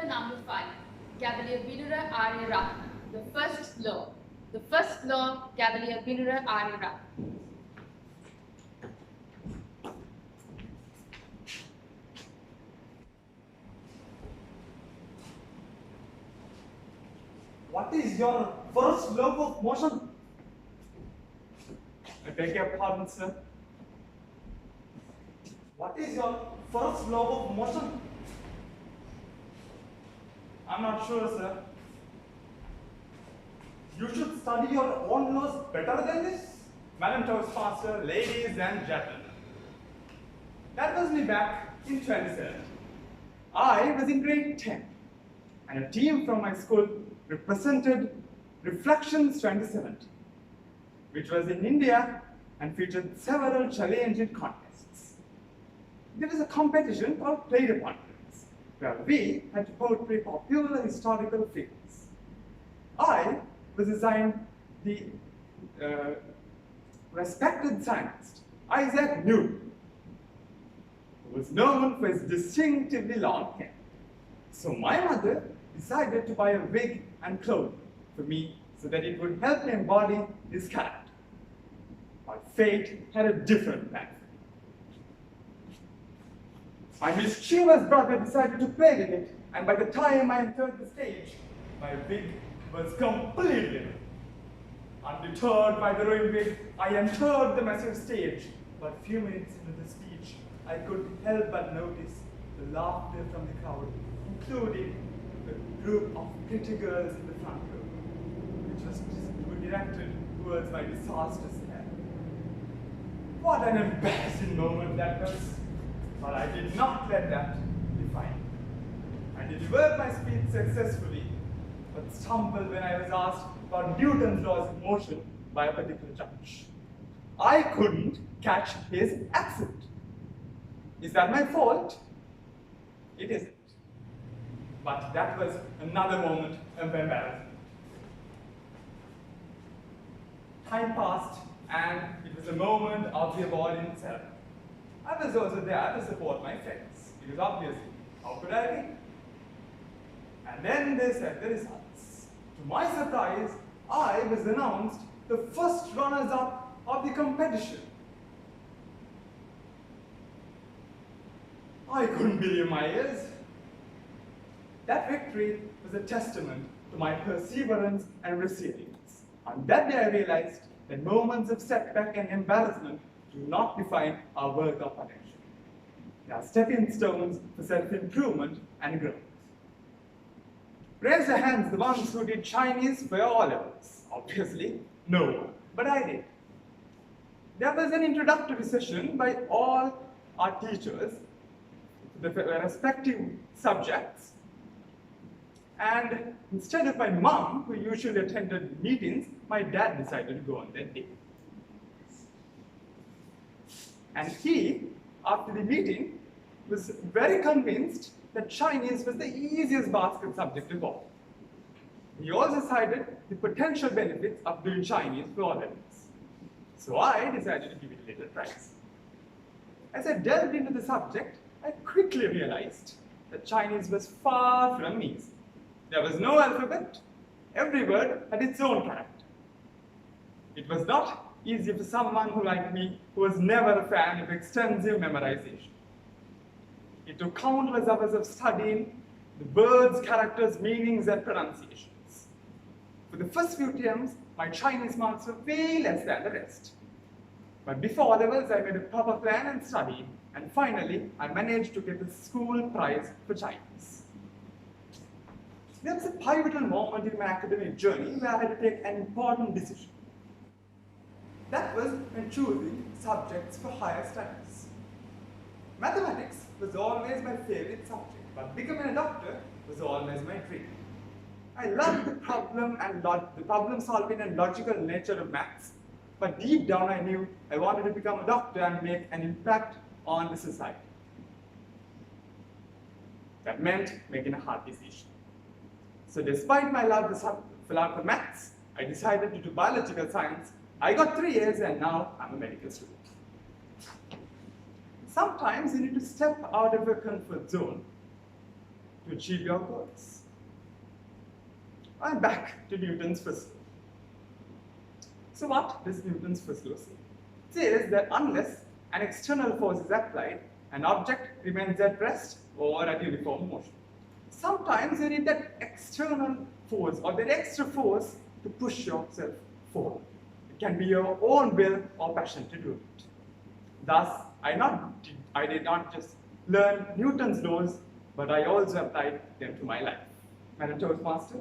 number 5. Cavalier Binura Ariyaratne. The first law. The first law, Cavalier Binura Ariyaratne. What is your first law of motion? I beg your pardon, sir. What is your first law of motion? I'm not sure, sir. You should study your own laws better than this. Madam Toastmaster, ladies and gentlemen. That was me back in 27. I was in grade 10, and a team from my school represented Reflections 2017, which was in India and featured several challenging contests. There was a competition called Play the Conference, where we had to portray popular historical figures. I was assigned the respected scientist, Isaac Newton, who was known for his distinctively long hair. So my mother decided to buy a wig and clothing for me so that it would help me embody his character. But fate had a different plan. My mischievous brother decided to play with it, and by the time I entered the stage, my wig was completely ruined. Undeterred by the ruined wig, I entered the massive stage, but a few minutes into the speech, I couldn't help but notice the laughter from the crowd, including the group of pretty girls in the front row, which was directed towards my disastrous hair. What an embarrassing moment that was, but I did not let that define me. I delivered my speech successfully, but stumbled when I was asked about Newton's laws of motion by a particular judge. I couldn't catch his accent. Is that my fault? It isn't. But that was another moment of embarrassment. Time passed, and it was a moment of the award in itself. I was also there to support my friends, because obviously, how could I be? And then they said the results. To my surprise, I was announced the first runners-up of the competition. I couldn't believe my ears. That victory was a testament to my perseverance and resilience. On that day I realized that moments of setback and embarrassment do not define our work or potential. They are stepping stones for self-improvement and growth. Raise your hands, the ones who did Chinese for all levels. Obviously, no one, but I did. There was an introductory session by all our teachers, the respective subjects, and instead of my mom, who usually attended meetings, my dad decided to go on that day. And he, after the meeting, was very convinced that Chinese was the easiest basket subject of all. He also cited the potential benefits of doing Chinese for all levels. So I decided to give it a little try. As I delved into the subject, I quickly realized that Chinese was far from easy. There was no alphabet. Every word had its own character. It was not easy for someone who, like me, who was never a fan of extensive memorization. It took countless hours of studying the words, characters, meanings, and pronunciations. For the first few terms, my Chinese marks were way less than the rest. But before levels, I made a proper plan and studied, and finally, I managed to get the school prize for Chinese. There was a pivotal moment in my academic journey where I had to take an important decision. That was when choosing subjects for higher studies. Mathematics was always my favorite subject, but becoming a doctor was always my dream. I loved the problem solving and logical nature of maths, but deep down I knew I wanted to become a doctor and make an impact on the society. That meant making a hard decision. So despite my love for maths, I decided to do biological science. I got 3 years and now I'm a medical student. Sometimes you need to step out of your comfort zone to achieve your goals. And back to Newton's first law. So what does Newton's first law say? It says that unless an external force is applied, an object remains at rest or at uniform motion. Sometimes you need that external force or that extra force to push yourself forward. It can be your own will or passion to do it. Thus, I did not just learn Newton's laws, but I also applied them to my life. Madam Toastmaster?